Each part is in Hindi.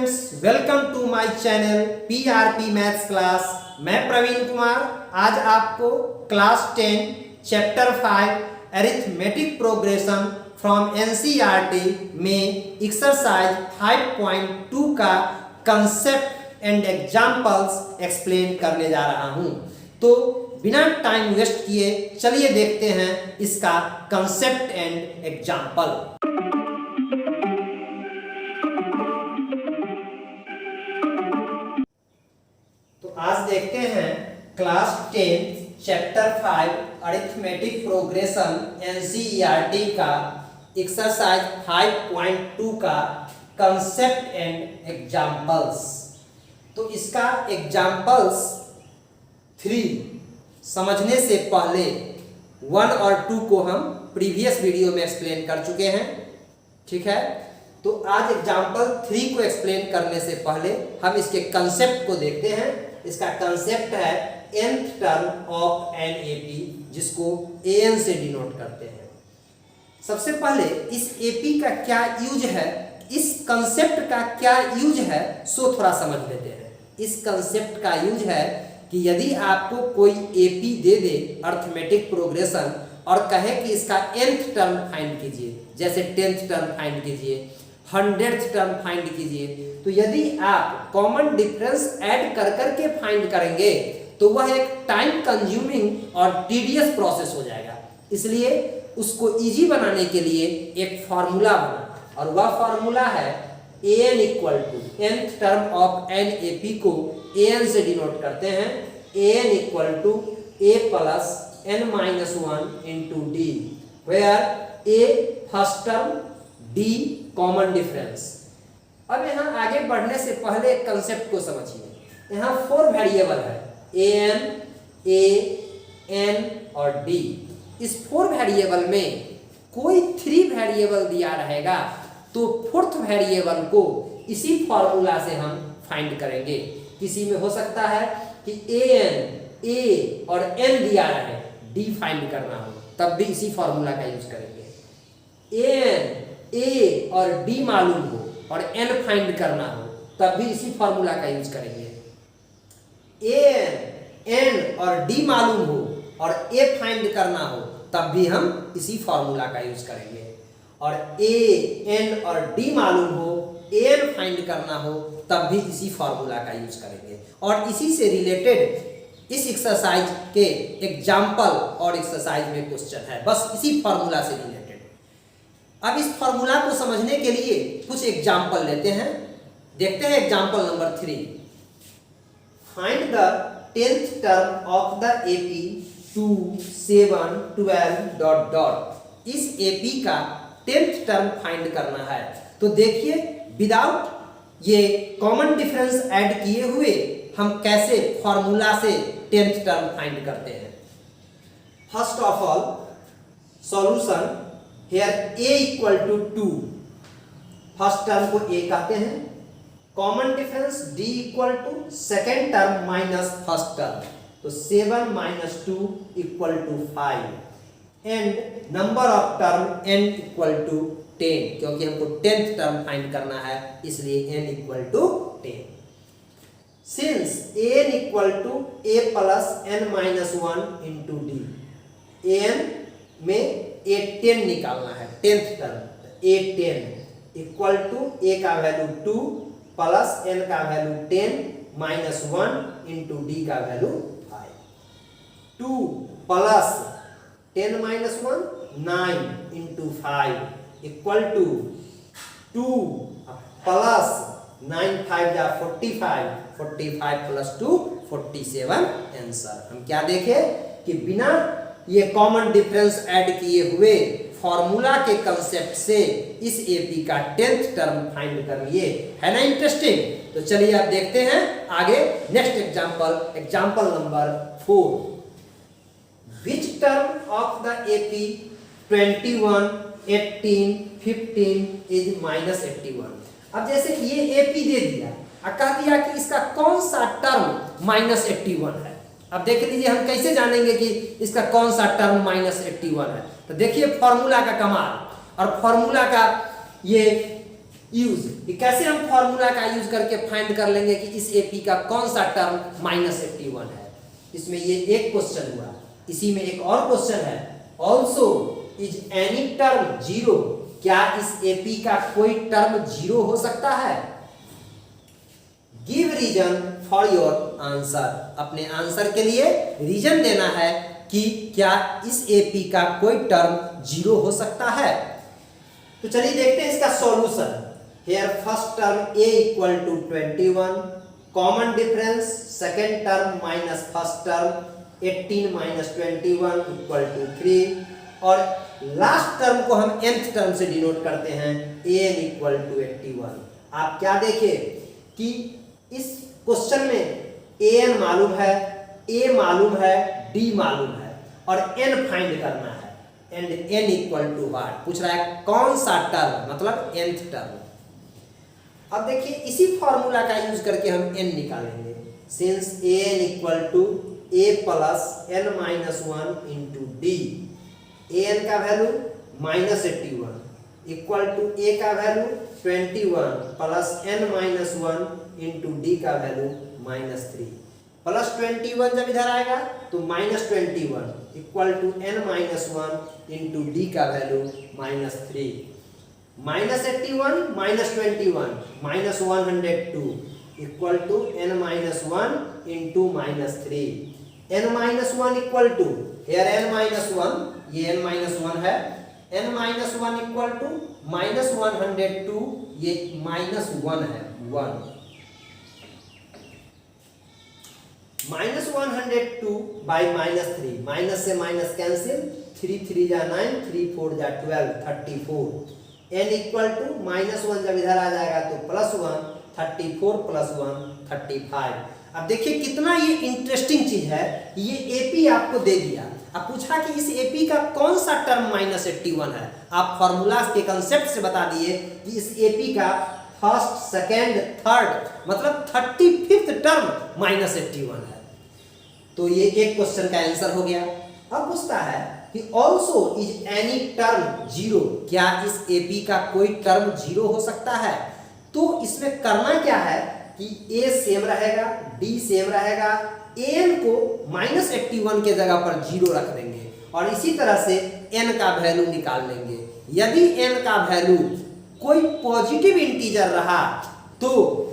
Students, welcome to my channel PRP maths class. मैं प्रवीण कुमार आज आपको class 10 chapter 5 arithmetic progression from NCERT में एक्सरसाइज 5.2 का कंसेप्ट एंड एग्जांपल्स एक्सप्लेन करने जा रहा हूं। तो बिना टाइम वेस्ट किए चलिए देखते हैं इसका कंसेप्ट एंड एग्जांपल। आज देखते हैं class 10 chapter 5 arithmetic progression NCERT का एक्सरसाइज 5.2 का कंसेप्ट एंड एग्जांपल्स। तो इसका एग्जांपल्स 3 समझने से पहले 1 और 2 को हम प्रीवियस वीडियो में एक्सप्लेन कर चुके हैं, ठीक है। तो आज एग्जांपल 3 को एक्सप्लेन करने से पहले हम इसके कंसेप्ट को देखते हैं। इसका कंसेप्ट है nth term of an AP, जिसको an से डिनोट करते हैं। सबसे पहले इस एपी का क्या यूज है, इस कंसेप्ट का क्या यूज है, सो थोड़ा समझ लेते हैं। इस कंसेप्ट का यूज है कि यदि आपको कोई एपी दे दे अरिथमेटिक प्रोग्रेशन और कहे कि इसका nth टर्म फाइंड कीजिए, जैसे 10th टर्म फाइंड कीजिए, 100th टर्म फाइंड कीजिए, तो यदि आप कॉमन डिफरेंस ऐड कर करके फाइंड करेंगे तो वह एक टाइम कंज्यूमिंग और टीडियस प्रोसेस हो जाएगा। इसलिए उसको इजी बनाने के लिए एक फार्मूला बना, और वह फार्मूला है an equal to nth term of an AP को an से डिनोट करते हैं। an equal to a plus n minus 1 into d, where a first term, d common difference. अब यहाँ आगे बढ़ने से पहले कंसेप्ट को समझिए। यहाँ 4 वेरिएबल है, an, a, n और d। इस 4 वेरिएबल में कोई 3 वेरिएबल दिया रहेगा तो 4th वेरिएबल को इसी फॉर्मूला से हम फाइंड करेंगे। किसी में हो सकता है कि an, a और n दिया रहे, d फाइंड करना हो, तब भी इसी फॉर्मूला का यूज करेंगे। an, a और d मालूम हो और n फाइंड करना हो, तब भी इसी फॉर्मूला का यूज करेंगे। an, n और d मालूम हो और a फाइंड करना हो, तब भी हम इसी फॉर्मूला का यूज करेंगे। और a, n और d मालूम हो, an फाइंड करना हो, तब भी इसी फॉर्मूला का यूज करेंगे। और इसी से रिलेटेड इस एक्सरसाइज के एग्जाम्पल और एक्सरसाइज में क्वेश्चन है, बस इसी फॉर्मूला से रिलेटेड। अब इस फॉर्मूला को समझने के लिए कुछ एग्जाम्पल लेते हैं। देखते हैं example number 3। Find the 10th term of the AP 2, 7, 12 dot dot. इस एपी का 10th टर्म फाइंड करना है। तो देखिए, विदाउट ये कॉमन डिफरेंस ऐड किए हुए हम कैसे फॉर्मूला से 10th टर्म फाइंड करते हैं। First of all solution, here a equal to 2, first term को a कहते हैं। Common difference d equal to second term minus first term, तो 7 minus 2 equal to 5, and number of term n equal to 10, क्योंकि हमको 10th टर्म फाइंड करना है, इसलिए n equal to 10। Since n equal to a plus n minus 1 into D, an में a10 निकालना है, 10th term, a10 equal to a का वैल्यू 2 प्लस n का वैल्यू 10 माइनस 1 इंटू डी का value 5। 2 plus 10 minus 1 9 into 5 equal to 2 plus 9 5 जा 45, 45 प्लस 2 47 आंसर। हम क्या देखे कि बिना ये कॉमन डिफरेंस ऐड किए हुए फॉर्मूला के कंसेप्ट से इस एपी का 10th टर्म फाइंड कर लिए। है ना इंटरेस्टिंग? तो चलिए आप देखते हैं आगे next example, example number 4। Which term of the AP 21, 18, 15 is minus 81। अब जैसे ये एपी दे दिया और कह दिया कि इसका कौन सा टर्म माइनस 81 है। अब देख लीजिए हम कैसे जानेंगे कि इसका कौन सा टर्म माइनस 81 है। तो देखिए फॉर्मूला का कमाल, और फॉर्मूला का ये यूज, कैसे हम फॉर्मूला का यूज करके फाइंड कर लेंगे कि इस एपी का कौन सा टर्म -81 है। इसमें ये एक क्वेश्चन हुआ। इसी में एक और क्वेश्चन है, also is any term zero, क्या इस एपी का कोई टर्म जीरो हो सकता है? Give reason for your answer, अपने आंसर के लिए रीजन देना है कि क्या इस एपी का कोई टर्म जीरो हो सकता है। तो चलिए देखते हैं इसका solution. Here first term a equal to 21, common difference second term minus first term 18 minus 21 equal to 3, और लास्ट टर्म को हम nth टर्म से डिनोट करते हैं an इक्वल टू 81। आप क्या देखें कि इस क्वेश्चन में an मालूम है, a मालूम है, d मालूम है और n फाइंड करना है। And n equal to what पूछ रहा है, कौन सा टर्म, मतलब nth टर्म। अब देखिए इसी फॉर्मूला का यूज करके हम n निकालेंगे। Since an equal to a plus n minus 1 into D, an का वैल्यू -81 इक्वल टू a का value 21 plus n minus 1 into D का वैल्यू -3, प्लस 21 जब इधर आएगा तो -21 equal to n minus 1 into D का value -3, -81 -21 -102 equal to n minus 1 into -3, n minus 1 equal to, here n minus 1, ये n माइनस 1 है, n माइनस 1 इक्वल टू -102, ये -1 है, 1 -102 बाई -3, माइनस से माइनस कैंसिल, 3 3 जा 9, 3 4 जा 12, 34, n इक्वल टू -1 जब इधर आ जाएगा तो +1, 34 + 1 35। अब देखिए कितना ये इंटरेस्टिंग चीज है, ये एपी आपको दे दिया। अब पूछा कि इस एपी का कौन सा टर्म -81 है। आप फॉर्मूला के कंसेप्ट से बता दिए कि इस एपी का फर्स्ट सेकेंड थर्ड मतलब 35th टर्म -81 है। तो ये एक क्वेश्चन का आंसर हो गया। अब पूछता है कि also is any term zero, क्या इस एपी का कोई टर्म जीरो हो सकता है। तो इसमें करना क्या है कि a सेम रहेगा, d सेम रहेगा, an को -81 के जगह पर 0 रख देंगे और इसी तरह से n का वैल्यू निकाल लेंगे। यदि n का वैल्यू कोई पॉजिटिव इंटीजर रहा तो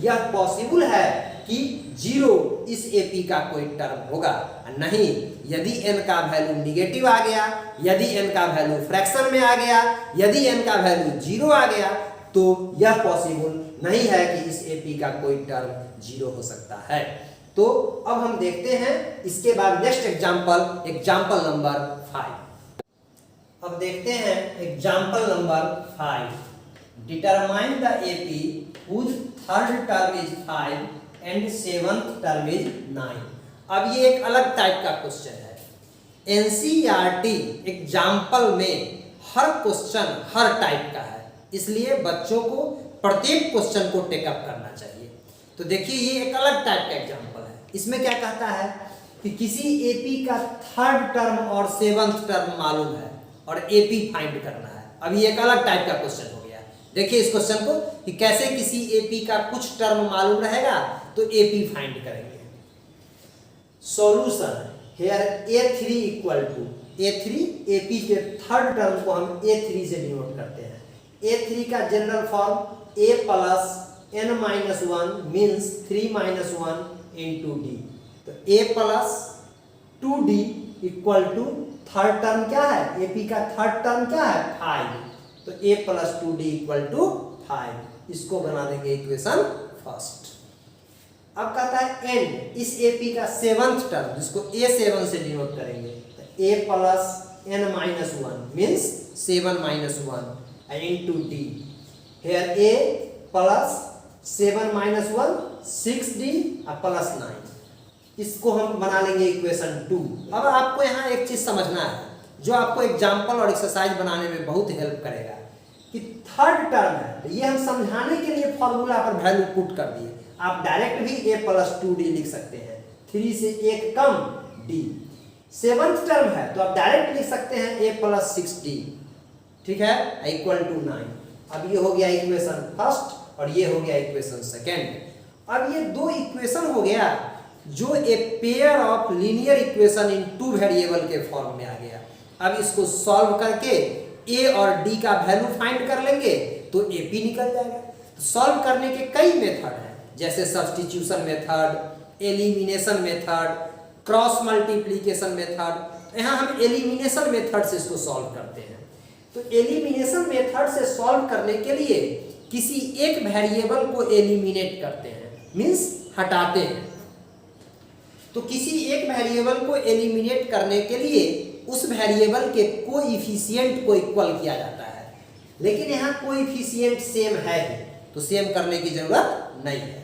यह पॉसिबल है कि 0 इस एपी का कोई टर्म होगा, नहीं यदि n का वैल्यू निगेटिव आ गया, यदि n का वैल्यू फ्रैक्शन में आ गया, यदि n का वैल्यू 0 आ गया तो यह पॉसिबल नहीं है कि इस एपी का कोई टर्म 0 हो सकता है। तो अब हम देखते हैं इसके बाद नेक्स्ट एग्जांपल नंबर 5। अब देखते हैं example number 5। Determine the AP whose third term is 5 and seventh term is 9। अब ये एक अलग टाइप का क्वेश्चन है। एनसीईआरटी एग्जाम्पल में हर क्वेश्चन हर टाइप का है, इसलिए बच्चों को प्रत्येक क्वेश्चन को टेकअप करना चाहिए। तो देखिए ये एक अलग टाइप का एग्जाम्पल है। इसमें क्या कहता है कि किसी एपी का थर्ड टर्म और सेवंथ टर्म मालूम है और एपी फाइंड करना है। अब ये एक अलग टाइप का क्वेश्चन हो गया। देखिए इस क्वेश्चन को कि कैसे किसी एपी का कुछ टर्म मालूम रहेगा तो एपी फाइंड करेंगे। Solution, here a3 equal to a3, AP के थर्ड टर्म को हम a3 से डिनोट करते हैं। a3 का general form a plus n minus 1 means 3 minus 1 into d. तो a plus 2d equal to third term क्या है, एपी का थर्ड टर्म क्या है 5, तो a plus 2d equal to 5। इसको बना देंगे इक्वेशन फर्स्ट। अब कहता है एंड इस एपी का सेवंथ टर्म जिसको a7 से डिनोट करेंगे, तो a plus n minus 1 means 7 minus 1 into d. Here a plus 7 minus 1 6d plus 9। इसको हम बना लेंगे इक्वेशन 2। अब आपको यहाँ एक चीज समझना है जो आपको एग्जाम्पल और एक्सरसाइज बनाने में बहुत हेल्प करेगा कि थर्ड टर्म है, तो ये हम समझाने के लिए फॉर्मूला पर वैल्यू पुट कर दिए। आप डायरेक्ट भी a प्लस 2d लिख सकते हैं, 3 से 1 कम d। सेवंथ टर्म है तो आप डायरेक्ट लिख सकते हैं a प्लस 6d, ठीक है, इक्वल टू 9। अब ये हो गया इक्वेशन फर्स्ट और ये हो गया इक्वेशन सेकेंड। अब ये दो इक्वेशन हो गया जो a pair of linear equation in two variable के फॉर्म में आ गया। अब इसको सॉल्व करके ए और डी का वैल्यू फाइंड कर लेंगे तो एपी निकल जाएगा। तो सॉल्व करने के कई मेथड हैं, जैसे substitution method, elimination method, cross multiplication method. यहाँ हम एलिमिनेशन मेथड से इसको सॉल्व करते हैं। तो एलिमिनेशन मेथड से सॉल्व करने के लिए किसी एक वेरिएबल को एलिमिनेट करते हैं, मींस हटाते हैं। तो किसी एक वेरिएबल को एलिमिनेट करने के लिए उस वेरिएबल के कोएफिशिएंट को इक्वल किया जाता है, लेकिन यहाँ कोएफिशिएंट सेम है ही, तो सेम करने की जरूरत नहीं है।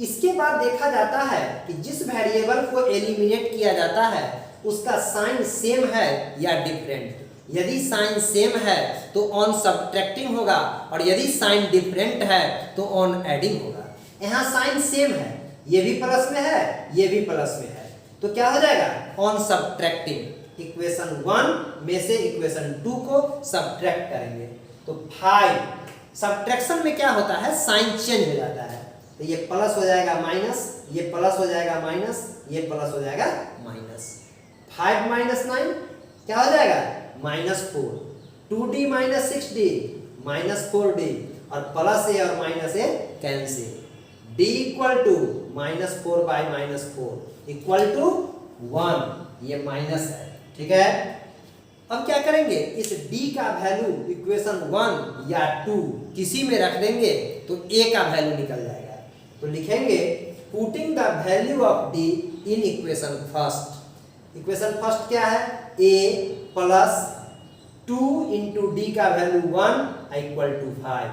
इसके बाद देखा जाता है कि जिस वेरिएबल को एलिमिनेट किया जाता है उसका साइन सेम है या डिफरेंट। यदि साइन सेम है तो ऑन सब्ट्रैक्टिंग होगा और यदि साइन डिफरेंट है तो ऑन एडिंग होगा। यहाँ साइन सेम है, ये भी प्लस में है, ये भी प्लस में है, तो क्या हो जाएगा ऑन सब्ट्रैक्टिंग। इक्वेशन 1 में से इक्वेशन 2 को सब्ट्रैक्ट करेंगे तो 5। सब्ट्रैक्शन में क्या होता है, साइन चेंज हो जाता है, तो ये प्लस हो जाएगा माइनस, ये प्लस हो जाएगा माइनस, ये प्लस हो जाएगा माइनस। 5 माइनस 9 क्या हो जाएगा -4। 2d माइनस 6d -4d और प्लस ए और minus a cancel. d equal to -4 by -4 equal to 1, ये माइनस है, ठीक है। अब क्या करेंगे, इस d का वैल्यू इक्वेशन 1 या 2 किसी में रख देंगे तो a का वैल्यू निकल जाएगा। तो लिखेंगे putting the value of d in equation first. Equation first क्या है, a प्लस 2 इंटू डी का value 1 equal to 5।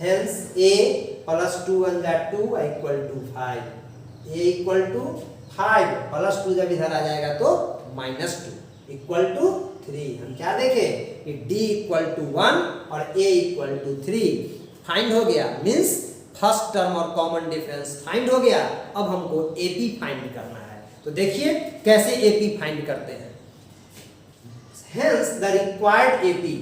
Hence a plus 2 one जा 2 equal to 5। a equal to 5 plus 2 जब इधर आ जाएगा तो -2 इक्वल टू 3। हम क्या देखें कि d इक्वल टू 1 और a इक्वल टू 3 फाइंड हो गया, मीन्स फर्स्ट टर्म और कॉमन डिफरेंस फाइंड हो गया। अब हमको एपी फाइंड करना है, तो देखिए कैसे एपी फाइंड करते हैं। हेंस द रिक्वायर्ड एपी,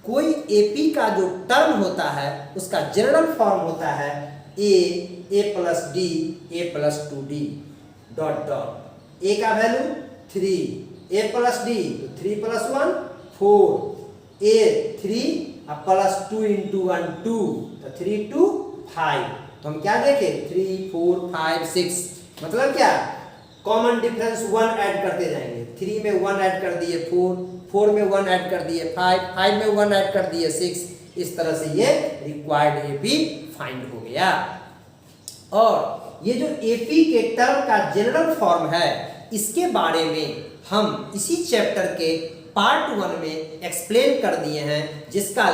कोई एपी का जो टर्म होता है उसका जनरल फॉर्म होता है a plus D a plus 2d dot dot. a का वैल्यू 3, a प्लस डी तो 3 प्लस 1 4, a 3 प्लस 2 इंटू 1 2 तो 3 2 5। तो हम क्या देखें 3 4 5 6, मतलब क्या कॉमन डिफरेंस 1 ऐड करते जाएंगे। 3 में 1 ऐड कर दिए 4 में 1 ऐड कर दिए 5 में 1 ऐड कर दिए 6। इस तरह से ये रिक्वायर्ड एपी फाइंड हो गया। और ये जो एपी के टर्म का जनरल फॉर्म है इसके बारे में हम इसी चैप्टर के पार्ट 1 में एक्सप्लेन कर दिए हैं, जिसका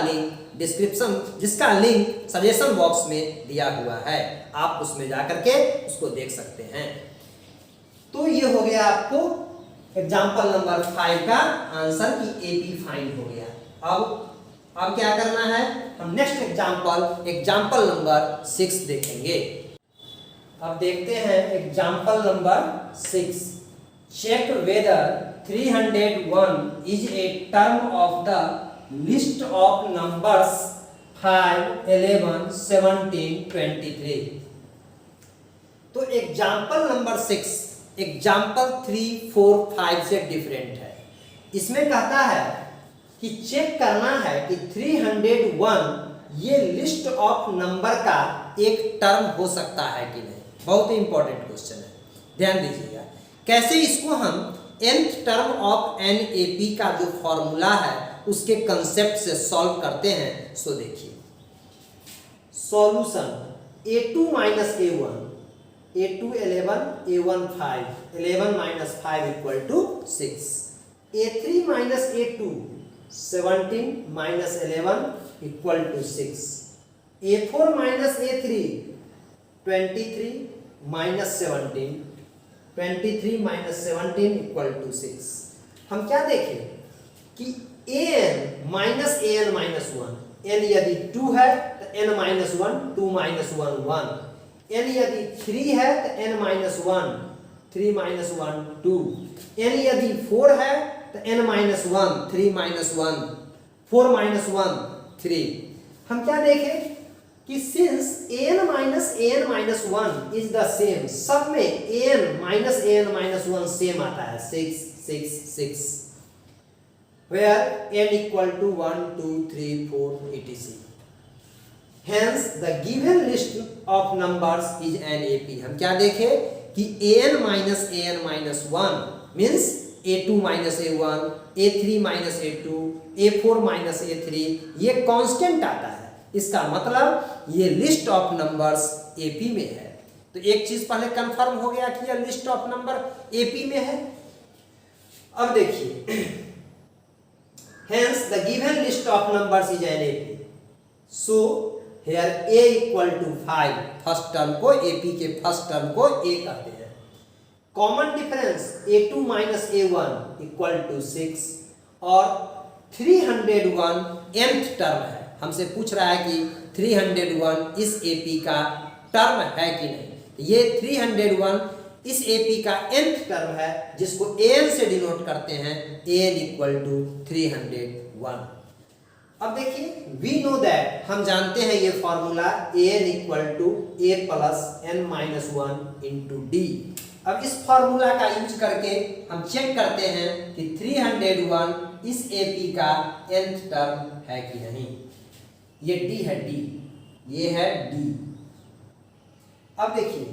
लिंक सजेशन बॉक्स में दिया हुआ है, आप उसमें जाकर के उसको देख सकते हैं। तो ये हो गया आपको एग्जाम्पल नंबर 5 का आंसर कि एपी फाइंड हो गया। अब क्या करना है, हम नेक्स्ट एग्जाम्पल नंबर 6 देखेंगे। अब देखते हैं example number 6। Check whether 301 is a term of the list of numbers 5 11 17 23। तो एग्जाम्पल नंबर 6 एग्जाम्पल 3 4 5 से डिफरेंट है। इसमें कहता है कि चेक करना है कि 301 ये लिस्ट ऑफ नंबर का एक टर्म हो सकता है कि नहीं। बहुत ही इंपॉर्टेंट क्वेश्चन है, ध्यान दीजिएगा। कैसे इसको हम nth टर्म ऑफ NAP का जो फॉर्मूला है उसके कंसेप्ट से सॉल्व करते हैं। सो देखिए solution a2 minus a1, a2 11 a1 5, 11 minus 5 equal to 6। a3 minus a2 17 minus 11 equal to 6। a4 minus a3 23 minus 17, 23 minus 17 equal to 6। हम क्या देखें कि an minus an minus 1, n यदि 2 है तो n माइनस 1 2 माइनस 1 1, n यदि 3 है तो n माइनस 1 3 माइनस 1 2, n यदि 4 है तो n माइनस 1 3 माइनस 1 4 माइनस 1 3। हम क्या देखें कि since an minus an minus 1 is the same, सब में an minus an minus 1 same आता है 6 6 6, where n equal to 1 2 3 4 etc. Hence the given list of numbers is an AP. हम क्या देखें कि an minus an minus 1 means a2 minus a1, a3 minus a2, a4 minus a3, ये कांस्टेंट आता है। इसका मतलब ये लिस्ट ऑफ नंबर्स AP में है। तो एक चीज पहले कंफर्म हो गया कि यह लिस्ट ऑफ नंबर AP में है। अब देखिए, hence the given list of numbers is an AP. So here a equal to 5, first term को AP के फर्स्ट टर्म को a कहते हैं। Common difference a2 minus a1 equal to 6 और 301 nth टर्म है। हमसे पूछ रहा है कि 301 इस AP का टर्म है कि नहीं। ये 301 इस AP का nth टर्म है जिसको an से डिनोट करते हैं, an इक्वल टू 301। अब देखिए, वी नो दैट, हम जानते हैं ये formula an equal to a plus n minus 1 into d. अब इस फॉर्मूला का यूज करके हम चेक करते हैं कि 301 इस AP का nth टर्म है कि नहीं। ये d है, d, ये है d। अब देखिए,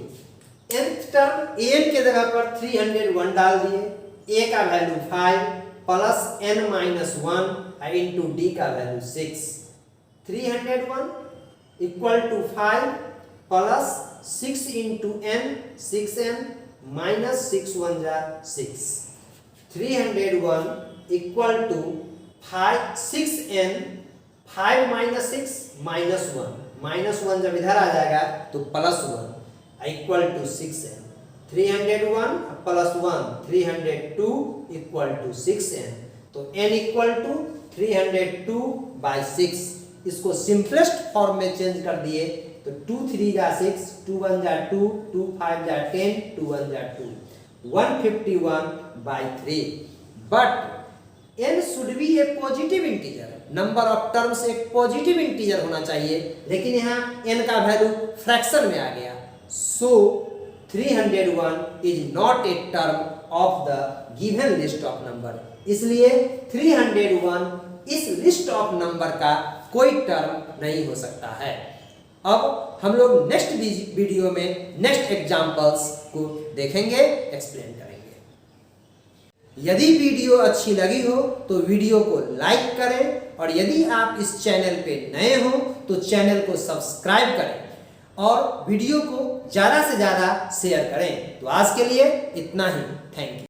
nth टर्म an के जगह पर 301 डाल दिए, a का value 5 plus n minus 1 into D का value 6। 301 equal to 5 plus 6 into n, 6n minus 6 1 जा 6। 301 equal to 6n, 5 minus 6 minus 1, minus 1 जब इधर आ जाएगा तो plus 1 equal to 6n। 301 plus 1 302 equal to 6n। तो n इक्वल टू 302 बाई 6। इसको सिंपलेस्ट फॉर्म में चेंज कर दिए तो 2 3 जा 6, 2 1 जा 2, 2 5 जा 10, 2 1 जा 2, 151 by 3। But n should be A positive integer, number of terms एक पॉजिटिव इंटीजर होना चाहिए, लेकिन यहाँ n का वैल्यू फ्रैक्शन में आ गया। सो 301 is not a term of the given list of number, इसलिए 301 इस लिस्ट ऑफ नंबर का कोई टर्म नहीं हो सकता है। अब हम लोग नेक्स्ट वीडियो में नेक्स्ट एग्जांपल्स को देखेंगे, एक्सप्लेन करेंगे। यदि वीडियो अच्छी लगी हो तो वीडियो को लाइक करें, और यदि आप इस चैनल पे नए हो तो चैनल को सब्सक्राइब करें और वीडियो को ज़्यादा से ज़्यादा शेयर करें। तो आज के लिए इतना ही, थैंक यू।